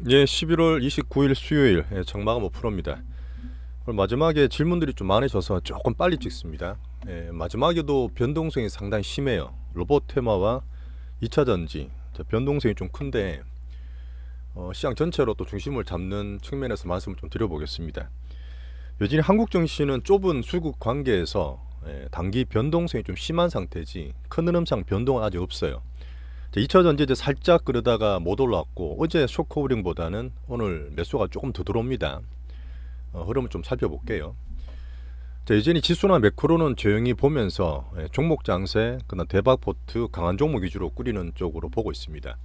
예, 11월 29일 수요일 정마감 5%입니다. 오늘 마지막에 질문들이 좀 많으셔서 조금 빨리 찍습니다. 마지막에도 변동성이 상당히 심해요. 로봇 테마와 2차 전지 변동성이 좀 큰데 시장 전체로 또 중심을 잡는 측면에서 말씀을 좀 드려보겠습니다. 여전히 한국 증시는 좁은 수급 관계에서 단기 변동성이 좀 심한 상태지 큰 흐름상 변동은 아직 없어요. 2차 전지 이제 살짝 그러다가 못 올라왔고 어제 쇼커브링보다는 오늘 매수가 조금 더 들어옵니다. 흐름을 좀 살펴볼게요. 여전히 지수나 매크로는 조용히 보면서 종목 장세, 그다음 대박 포트, 강한 종목 위주로 꾸리는 쪽으로 보고 있습니다.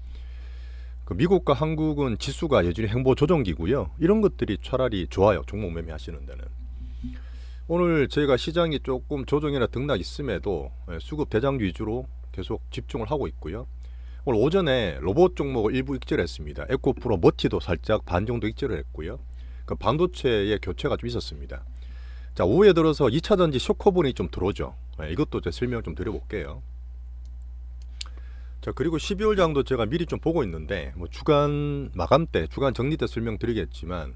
미국과 한국은 지수가 여전히 행보 조정기고요. 이런 것들이 차라리 좋아요. 종목 매매하시는 데는. 오늘 저희가 시장이 조금 조정이나 등락 있음에도 수급 대장 위주로 계속 집중을 하고 있고요. 오늘 오전에 로봇 종목을 일부 익절했습니다. 에코프로 머티도 살짝 반 정도 익절을 했고요. 그 반도체의 교체가 좀 있었습니다. 자, 오후에 들어서 2차 전지 쇼커분이 좀 들어오죠. 이것도 제 설명을 좀 드려볼게요. 자, 그리고 12월 장도 제가 미리 좀 보고 있는데 뭐 주간 마감 때, 주간 정리 때 설명드리겠지만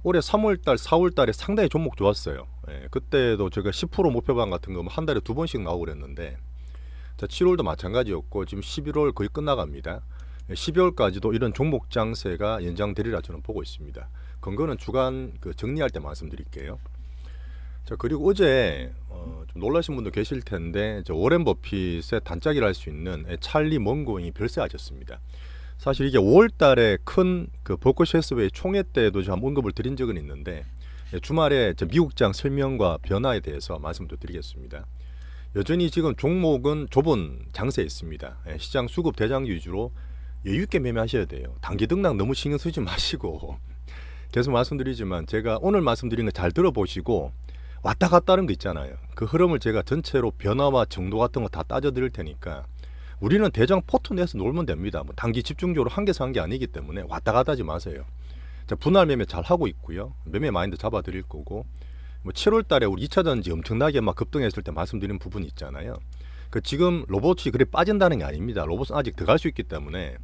올해 3월달, 4월달에 상당히 종목 좋았어요. 그때도 제가 10% 목표방 같은 거 한 달에 두 번씩 나오고 그랬는데 자, 7월도 마찬가지였고 지금 11월 거의 끝나갑니다. 12월까지도 이런 종목 장세가 연장되리라 저는 보고 있습니다. 근거는 주간 정리할 때 말씀드릴게요. 자, 그리고 어제 좀 놀라신 분도 계실 텐데 워렌 버핏의 단짝이라 할 수 있는 찰리 먼고잉이 별세하셨습니다. 사실 이게 5월달에 큰 버크셔 해서웨이 총회 때도 제가 언급을 드린 적은 있는데 주말에 미국장 설명과 변화에 대해서 말씀도 드리겠습니다. 여전히 지금 종목은 좁은 장세에 있습니다. 시장 수급 대장 위주로 여유 있게 매매하셔야 돼요. 단기 등락 너무 신경 쓰지 마시고 계속 말씀드리지만 제가 오늘 말씀드린 거 잘 들어보시고 왔다 갔다 하는 거 있잖아요. 그 흐름을 제가 전체로 변화와 정도 같은 거 다 따져 드릴 테니까 우리는 대장 포트 내서 놀면 됩니다. 뭐 단기 집중적으로 한 개 산 게 아니기 때문에 왔다 갔다 하지 마세요. 자, 분할 매매 잘 하고 있고요. 매매 마인드 잡아 드릴 거고 뭐 7월 달에 우리 2차 전지 엄청나게 막 급등했을 때 말씀드린 부분이 있잖아요. 그 지금 로봇이 그래 빠진다는 게 아닙니다. 로봇은 아직 들어갈 수 있기 때문에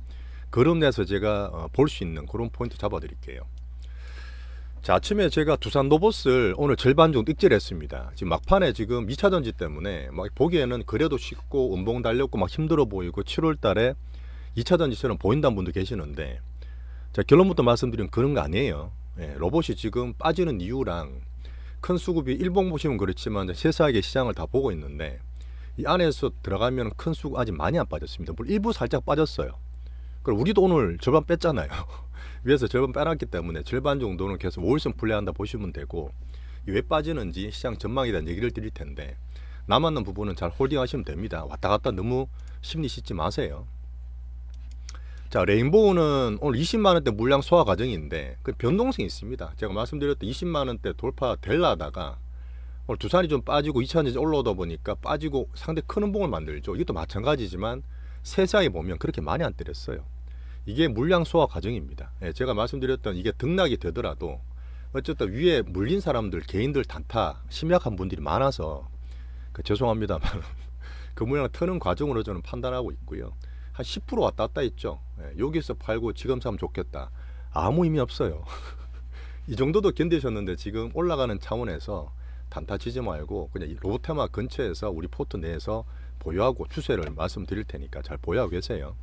그런 데서 제가 볼 수 있는 그런 포인트 잡아 드릴게요. 자, 아침에 제가 두산 로봇을 오늘 절반 정도 익절했습니다. 지금 막판에 지금 2차 전지 때문에 막 보기에는 그래도 쉽고 음봉 달렸고 막 힘들어 보이고 7월 달에 2차 전지처럼 보인다는 분도 계시는데 자, 결론부터 말씀드리면 그런 거 아니에요. 로봇이 지금 빠지는 이유랑 큰 수급이 일봉 보시면 그렇지만 세세하게 시장을 다 보고 있는데 이 안에서 들어가면 큰 수급 아직 많이 안 빠졌습니다. 물론 일부 살짝 빠졌어요. 그리고 우리도 오늘 절반 뺐잖아요. 위에서 절반 빼놨기 때문에 절반 정도는 계속 5일선 플레이한다 보시면 되고 왜 빠지는지 시장 전망에 대한 얘기를 드릴 텐데 남았는 부분은 잘 홀딩하시면 됩니다. 왔다 갔다 너무 심리 싣지 마세요. 자, 레인보우는 오늘 20만원대 물량 소화 과정인데 그 변동성이 있습니다. 제가 말씀드렸던 20만원대 돌파 될라다가 오늘 두산이 좀 빠지고 2차전지 올라오다 보니까 빠지고 상당히 큰 음봉을 만들죠. 이것도 마찬가지지만 세세하게 보면 그렇게 많이 안 때렸어요. 이게 물량 소화 과정입니다. 제가 말씀드렸던 이게 등락이 되더라도 어쨌든 위에 물린 사람들 개인들 단타 심약한 분들이 많아서 죄송합니다만 그 물량을 트는 과정으로 저는 판단하고 있고요. 한 10% 왔다 갔다 있죠. 여기서 팔고 지금 사면 좋겠다. 아무 의미 없어요. 이 정도도 견디셨는데 지금 올라가는 차원에서 단타 치지 말고 그냥 로봇테마 근처에서 우리 포트 내에서 보유하고 추세를 말씀드릴 테니까 잘 보유하고 계세요.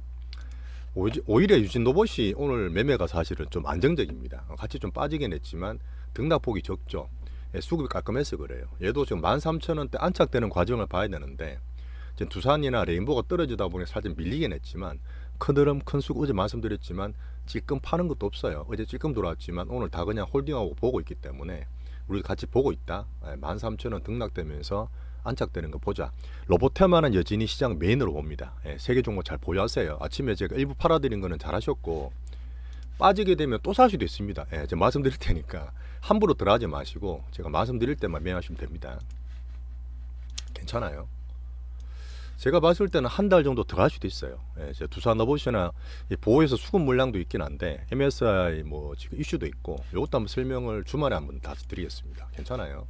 오히려 유진로봇이 오늘 매매가 사실은 좀 안정적입니다. 같이 좀 빠지긴 했지만 등락폭이 적죠. 수급이 깔끔해서 그래요. 얘도 지금 13,000원대 안착되는 과정을 봐야 되는데 지금 두산이나 레인보우가 떨어지다 보니 살짝 밀리긴 했지만 큰 흐름 큰 수급 어제 말씀드렸지만 찔끔 파는 것도 없어요. 어제 찔끔 들어왔지만 오늘 다 그냥 홀딩하고 보고 있기 때문에 우리 같이 보고 있다. 13,000원 등락되면서 안착되는 거 보자. 로봇테마는 여전히 시장 메인으로 봅니다. 세계 종목 잘 보유하세요. 아침에 제가 일부 팔아드린 거는 잘하셨고 빠지게 되면 또 살 수도 있습니다. 제가 말씀드릴 테니까 함부로 들어가지 마시고 제가 말씀드릴 때만 매매하시면 됩니다. 괜찮아요. 제가 봤을 때는 한 달 정도 들어갈 수도 있어요. 제가 두산 로봇이나 보호에서 수급 물량도 있긴 한데 MSI 뭐 지금 이슈도 있고 이것도 한번 설명을 주말에 한번 다시 드리겠습니다. 괜찮아요.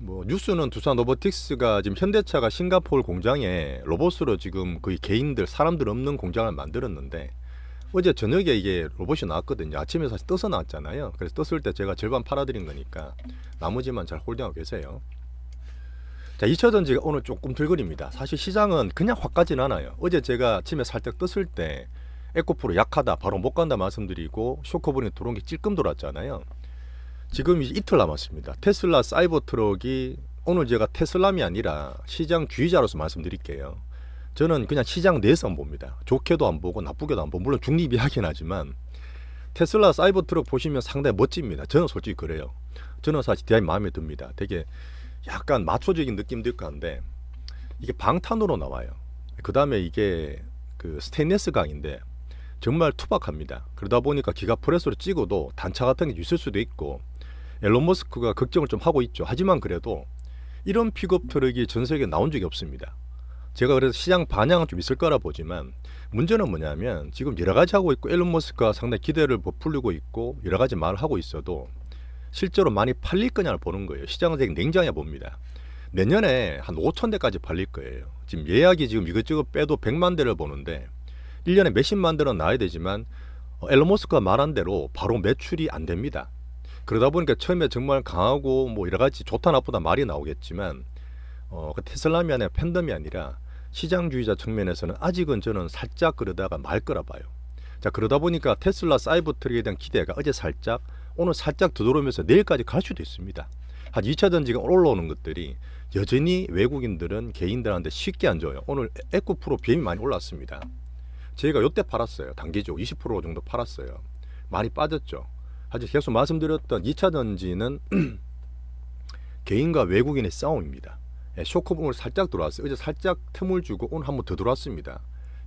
뭐 뉴스는 두산 로보틱스가 지금 현대차가 싱가포르 공장에 로봇으로 지금 거의 개인들 사람들 없는 공장을 만들었는데 어제 저녁에 이게 로봇이 나왔거든요. 아침에 사실 떠서 나왔잖아요. 그래서 떴을 때 제가 절반 팔아드린 거니까 나머지만 잘 홀딩하고 계세요. 자, 2차전지가 오늘 조금 들거립니다. 사실 시장은 그냥 확 가진 않아요. 어제 제가 아침에 살짝 떴을 때 에코프로 약하다, 바로 못 간다 말씀드리고 쇼커버링 들어온 게 찔끔 돌았잖아요. 지금 이제 이틀 남았습니다. 테슬라 사이버 트럭이 오늘 제가 테슬람이 아니라 시장 주의자로서 말씀드릴게요. 저는 그냥 시장 내에서만 봅니다. 좋게도 안 보고 나쁘게도 안 보고, 물론 중립이하긴 하지만 테슬라 사이버 트럭 보시면 상당히 멋집니다. 저는 솔직히 그래요. 저는 사실 대단히 마음에 듭니다. 되게 약간 마초적인 느낌도 있고 한데 이게 방탄으로 나와요. 그 다음에 이게 그 스테인리스 강인데 정말 투박합니다. 그러다 보니까 기가 프레스로 찍어도 단차 같은 게 있을 수도 있고, 앨런 머스크가 걱정을 좀 하고 있죠. 하지만 그래도 이런 픽업 트럭이 전 세계에 나온 적이 없습니다. 제가 그래서 시장 반향은 좀 있을 거라 보지만, 문제는 뭐냐면 지금 여러 가지 하고 있고 앨런 머스크가 상당히 기대를 부풀리고 있고 여러 가지 말을 하고 있어도 실제로 많이 팔릴 거냐를 보는 거예요. 시장은 되게 냉정해 봅니다. 내년에 한 5천 대까지 팔릴 거예요. 지금 예약이 지금 이것저것 빼도 100만 대를 보는데 1년에 몇십만 대는 나야 되지만 앨런 머스크가 말한 대로 바로 매출이 안 됩니다. 그러다 보니까 처음에 정말 강하고 뭐 여러 가지 좋다 나쁘다 말이 나오겠지만 그 테슬람이 아니라 팬덤이 아니라 시장주의자 측면에서는 아직은 저는 살짝 그러다가 말 거라 봐요. 자, 그러다 보니까 테슬라 사이버 트럭에 대한 기대가 어제 살짝, 오늘 살짝 되돌아오면서 내일까지 갈 수도 있습니다. 한 2차 전지가 올라오는 것들이 여전히 외국인들은 개인들한테 쉽게 안 줘요. 오늘 에코프로 BM이 많이 올랐습니다. 저희가 요때 팔았어요. 단기적으로 20% 정도 팔았어요. 많이 빠졌죠. 하지만 계속 말씀드렸던 2차 전지는 개인과 외국인의 싸움입니다. 쇼크붐을 살짝 들어왔어요. 어제 살짝 틈을 주고 오늘 한번 더 들어왔습니다.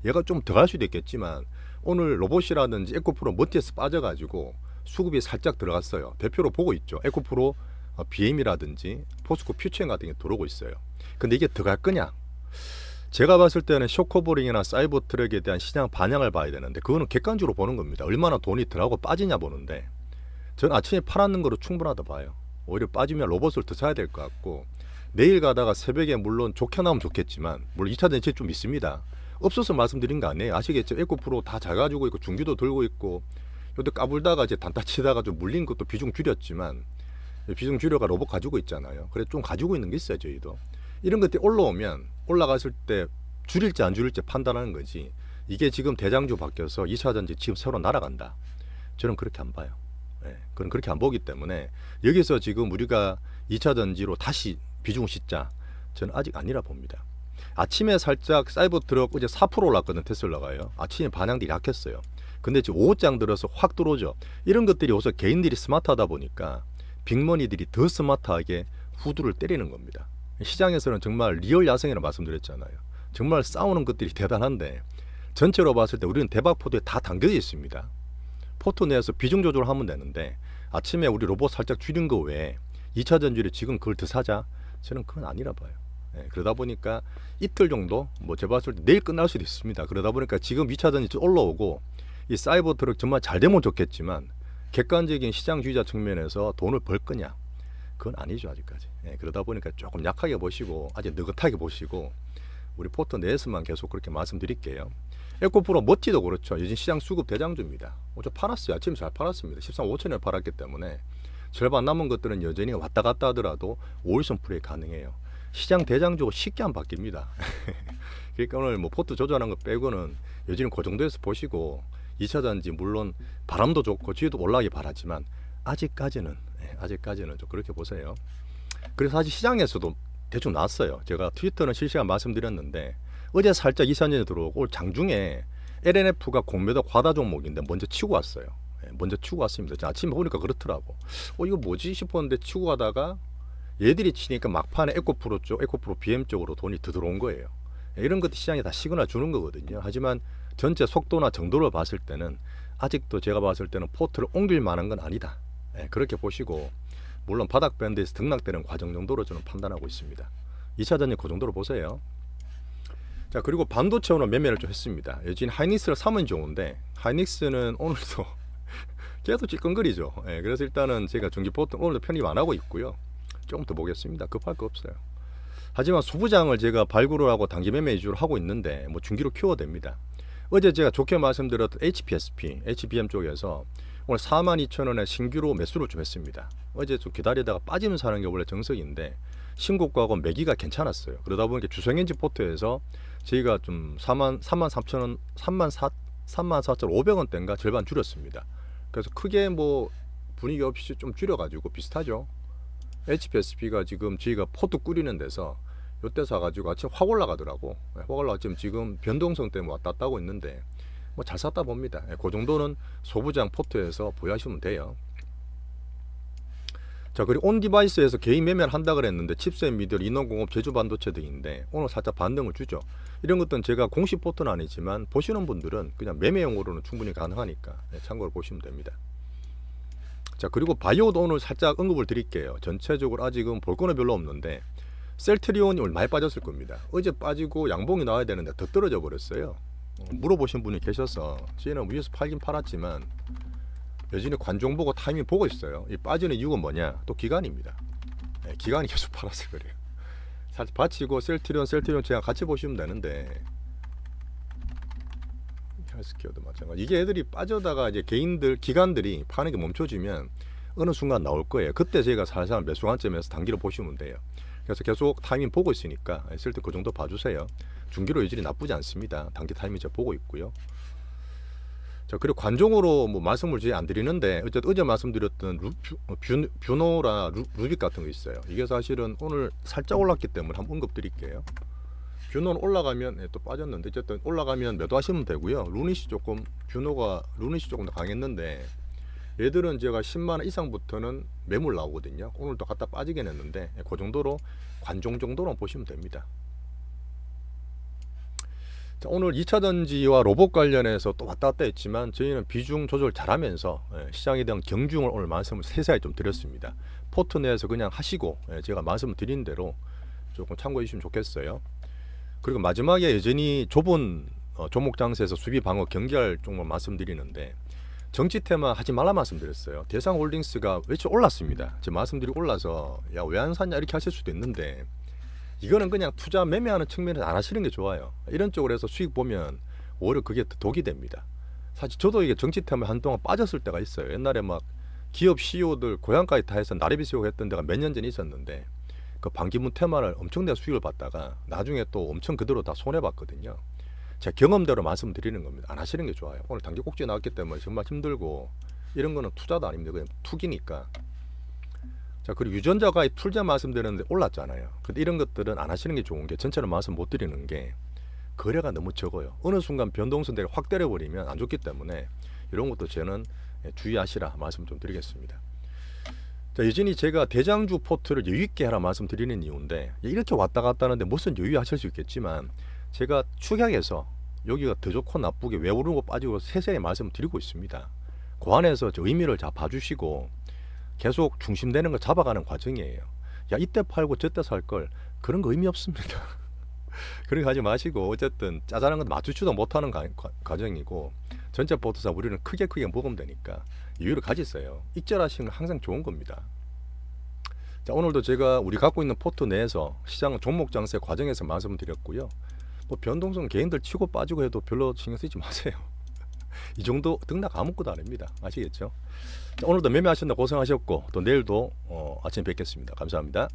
얘가 좀 더 갈 수도 있겠지만 오늘 로봇이라든지 에코프로 머티에서 빠져가지고 수급이 살짝 들어갔어요. 대표로 보고 있죠. 에코프로 BM이라든지 포스코 퓨처행 같은 게 들어오고 있어요. 근데 이게 더 갈 거냐? 제가 봤을 때는 쇼커버링이나 사이버 트럭에 대한 시장 반향을 봐야 되는데 그거는 객관적으로 보는 겁니다. 얼마나 돈이 들어가고 빠지냐 보는데 저는 아침에 팔았는 거로 충분하다 봐요. 오히려 빠지면 로봇을 더 사야 될 것 같고, 내일 가다가 새벽에 물론 좋게 나오면 좋겠지만 물론 2차 전지 좀 있습니다. 없어서 말씀드린 거 아니에요. 아시겠죠? 에코프로 다 잘 가지고 있고 중기도 들고 있고 요때 까불다가 이제 단타 치다가 좀 물린 것도 비중 줄였지만 비중 줄여가 로봇 가지고 있잖아요. 그래 좀 가지고 있는 게 있어요. 저희도 이런 것들이 올라오면 올라갔을 때 줄일지 안 줄일지 판단하는 거지, 이게 지금 대장주 바뀌어서 2차 전지 지금 새로 날아간다, 저는 그렇게 안 봐요. 그건 그렇게 안 보기 때문에 여기서 지금 우리가 2차 전지로 다시 비중을 싣자, 저는 아직 아니라 봅니다. 아침에 살짝 사이버 트럭 어제 4% 올랐거든. 테슬라가요. 아침에 반향들이 약했어요. 근데 지금 오후장 들어서 확 들어오죠. 이런 것들이 어서 개인들이 스마트하다 보니까 빅머니들이 더 스마트하게 후두를 때리는 겁니다. 시장에서는 정말 리얼 야생이라고 말씀드렸잖아요. 정말 싸우는 것들이 대단한데 전체로 봤을 때 우리는 대박포도에 다 담겨져 있습니다. 포트 내에서 비중 조절을 하면 되는데 아침에 우리 로봇 살짝 줄인 거 외에 2차 전지를 지금 그걸 더 사자, 저는 그건 아니라 봐요. 그러다 보니까 이틀 정도 뭐 제가 봤을 때 내일 끝날 수도 있습니다. 그러다 보니까 지금 2차 전지 올라오고 이 사이버 트럭 정말 잘 되면 좋겠지만 객관적인 시장주의자 측면에서 돈을 벌 거냐, 그건 아니죠 아직까지. 그러다 보니까 조금 약하게 보시고 아직 느긋하게 보시고 우리 포트 내에서만 계속 그렇게 말씀드릴게요. 에코프로 머티도 그렇죠. 요즘 시장 수급 대장주입니다. 저 팔았어요. 아침에 잘 팔았습니다. 13, 5천원에 팔았기 때문에 절반 남은 것들은 여전히 왔다 갔다 하더라도 5일선 플레이 가능해요. 시장 대장주가 쉽게 안 바뀝니다. 그러니까 오늘 뭐 포트 조절한 거 빼고는 여전히 그 정도에서 보시고 2차 전지 물론 바람도 좋고 주위도 올라가기 바라지만 아직까지는 좀 그렇게 보세요. 그래서 사실 시장에서도 대충 나왔어요. 제가 트위터는 실시간 말씀드렸는데 어제 살짝 2차 전지 들어오고 올 장중에 LNF가 공매도 과다 종목인데 먼저 치고 왔어요. 먼저 치고 왔습니다. 아침에 보니까 그렇더라고. 이거 뭐지 싶었는데 치고 가다가 얘들이 치니까 막판에 에코프로 쪽, 에코프로 BM 쪽으로 돈이 더 들어온 거예요. 이런 것도 시장에 다 시그널 주는 거거든요. 하지만 전체 속도나 정도를 봤을 때는 아직도 제가 봤을 때는 포트를 옮길 만한 건 아니다. 그렇게 보시고 물론 바닥 밴드에서 등락되는 과정 정도로 저는 판단하고 있습니다. 2차 전지 그 정도로 보세요. 자, 그리고 반도체 오늘 매매를 좀 했습니다. 여진 하이닉스를 사면 좋은데 하이닉스는 오늘도 계속 찔끔거리죠. 그래서 일단은 제가 중기 포트 오늘도 편입 안 하고 있고요. 조금 더 보겠습니다. 급할 거 없어요. 하지만 소부장을 제가 발굴을 하고 단기 매매 위주로 하고 있는데 뭐 중기로 키워야 됩니다. 어제 제가 좋게 말씀드렸던 HPSP, HBM 쪽에서 오늘 42,000원에 신규로 매수를 좀 했습니다. 어제 좀 기다리다가 빠지면 사는 게 원래 정석인데 신고가하고 매기가 괜찮았어요. 그러다 보니까 주성엔진 포트에서 저희가 좀 33,000원, 34,500원대인가 절반 줄였습니다. 그래서 크게 뭐 분위기 없이 좀 줄여가지고 비슷하죠. HPSP가 지금 저희가 포트 꾸리는 데서 요때 사가지고 아침 확 올라가더라고. 확 올라가 지금 변동성 때문에 왔다 갔다 하고 있는데 뭐 잘 샀다 봅니다. 그 정도는 소부장 포트에서 보유하시면 돼요. 자, 그리고 온 디바이스에서 개인 매매를 한다 그랬는데 칩셋 미들, 인원공업, 제주반도체 등인데 오늘 살짝 반등을 주죠. 이런 것들은 제가 공식 포트는 아니지만 보시는 분들은 그냥 매매용으로는 충분히 가능하니까 참고로 보시면 됩니다. 자, 그리고 바이오도 오늘 살짝 언급을 드릴게요. 전체적으로 아직은 볼 거는 별로 없는데 셀트리온이 오늘 많이 빠졌을 겁니다. 어제 빠지고 양봉이 나와야 되는데 더 떨어져 버렸어요. 물어보신 분이 계셔서 저희는 위에서 팔긴 팔았지만 여전히 관종 보고 타이밍 보고 있어요. 이 빠지는 이유가 뭐냐? 또 기간입니다. 기간이 계속 팔아서 그래요. 살짝 받치고 셀트리온 제가 같이 보시면 되는데 헬스케어도 마찬가지. 이게 애들이 빠져다가 이제 기관들이 파는 게 멈춰지면 어느 순간 나올 거예요. 그때 저희가 살살 매수 관점에서 단기로 보시면 돼요. 그래서 계속 타이밍 보고 있으니까 있을 때 그 정도 봐주세요. 중기로 여전히 나쁘지 않습니다. 단기 타이밍 제가 보고 있고요. 자, 그리고 관종으로 뭐 말씀을 안 드리는데 어쨌든 어제 말씀드렸던 뷰노라 루빅 같은 거 있어요. 이게 사실은 오늘 살짝 올랐기 때문에 한번 언급 드릴게요. 뷰노는 올라가면 또 빠졌는데 어쨌든 올라가면 매도하시면 되고요. 루닛이 조금 더 강했는데 얘들은 제가 10만원 이상부터는 매물 나오거든요. 오늘도 갖다 빠지긴 했는데 그 정도로 관종 정도로 보시면 됩니다. 자, 오늘 2차전지와 로봇 관련해서 또 왔다 갔다 했지만 저희는 비중 조절 잘하면서 시장에 대한 경중을 오늘 말씀을 세세하게 좀 드렸습니다. 포트 내에서 그냥 하시고 제가 말씀을 드린 대로 조금 참고해 주시면 좋겠어요. 그리고 마지막에 여전히 좁은 종목 장세에서 수비 방어 경계할 쪽만 말씀드리는데 정치 테마 하지 말라 말씀드렸어요. 대상홀딩스가 외쳐 올랐습니다. 제가 말씀드리고 올라서 야 왜 안 샀냐 이렇게 하실 수도 있는데 이거는 그냥 투자 매매하는 측면에서 안 하시는 게 좋아요. 이런 쪽으로 해서 수익 보면 오히려 그게 더 독이 됩니다. 사실 저도 이게 정치 테마 한동안 빠졌을 때가 있어요. 옛날에 막 기업 CEO들 고향까지 다 해서 나래비 세우고 했던 데가 몇 년 전에 있었는데 그 반기문 테마를 엄청나게 수익을 받다가 나중에 또 엄청 그대로 다 손해봤거든요. 제가 경험대로 말씀드리는 겁니다. 안 하시는 게 좋아요. 오늘 단기 꼭지 나왔기 때문에 정말 힘들고 이런 거는 투자도 아닙니다. 그냥 투기니까. 자, 그리고 유전자가 풀자 말씀드렸는데 올랐잖아요. 근데 이런 것들은 안 하시는 게 좋은 게 전체로 말씀 못 드리는 게 거래가 너무 적어요. 어느 순간 변동성대를 확 때려버리면 안 좋기 때문에 이런 것도 저는 주의하시라 말씀 좀 드리겠습니다. 자, 여전히 제가 대장주 포트를 여유있게 하라 말씀드리는 이유인데 이렇게 왔다 갔다 하는데 무슨 여유하실 수 있겠지만 제가 축약해서 여기가 더 좋고 나쁘게 왜 오르고 빠지고 세세히 말씀드리고 있습니다. 그 안에서 저 의미를 잘 봐주시고 계속 중심되는 걸 잡아가는 과정이에요. 야 이때 팔고 저때 살 걸 그런 거 의미 없습니다. 그런 거 하지 마시고 어쨌든 짜잘한 건 맞추지도 못하는 과정이고 전체 포트사 우리는 크게 먹으면 되니까 여유를 가지세요. 익절하시는 건 항상 좋은 겁니다. 자, 오늘도 제가 우리 갖고 있는 포트 내에서 시장 종목 장세 과정에서 말씀드렸고요. 뭐 변동성 개인들 치고 빠지고 해도 별로 신경 쓰지 마세요. 이 정도 등락 아무것도 아닙니다. 아시겠죠? 자, 오늘도 매매하신다 고생하셨고 또 내일도 아침에 뵙겠습니다. 감사합니다.